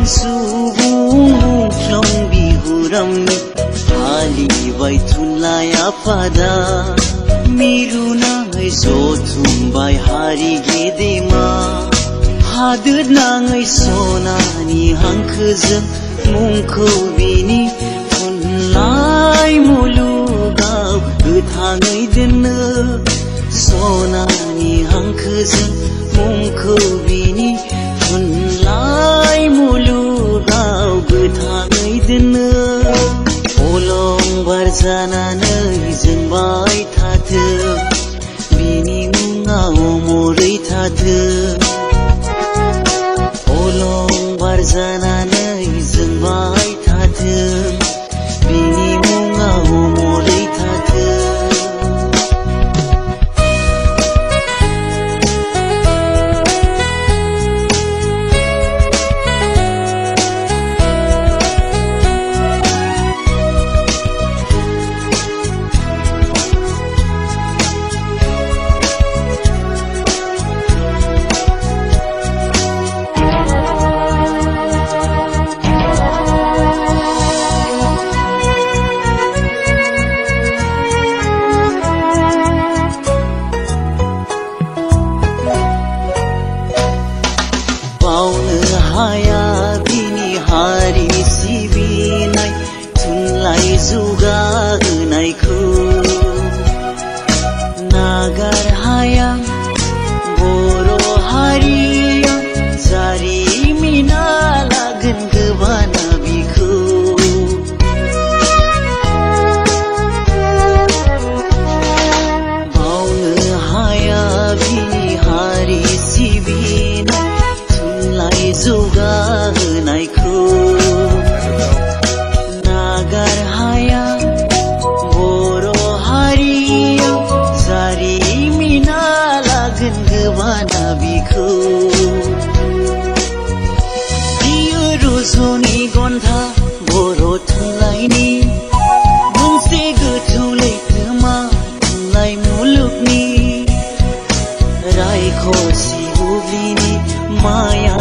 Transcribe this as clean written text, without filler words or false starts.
subung klong bihuram halibay tunlaya pada miruna ngai sotum bai hari gedema hadir nangai sonani hankızım mungko bini tunlay mulugaw gıthangai dinna sonani hankızım mungko bini tunlay mulugaw gıthangai dinna olong barjananai जों bai थाथों बिनि मुङाव महरै थाथों olong barjananai जों bai थाथों बिनि मुङाव महरै थाथों haya bini hari sibinai tunlai juga genaiku nagar hayang boro hariya jarimina lagen gebana biku baune haya bini hari sibinai juga genaiku nagar hayang boro hariya jarimina lagen gebana biku biyo rujoni gonta boro thunlaयनि मोनसे गोथौ लैथोमा थुनलाइ मुलुगनि रायख'सि बुब्लिनि माया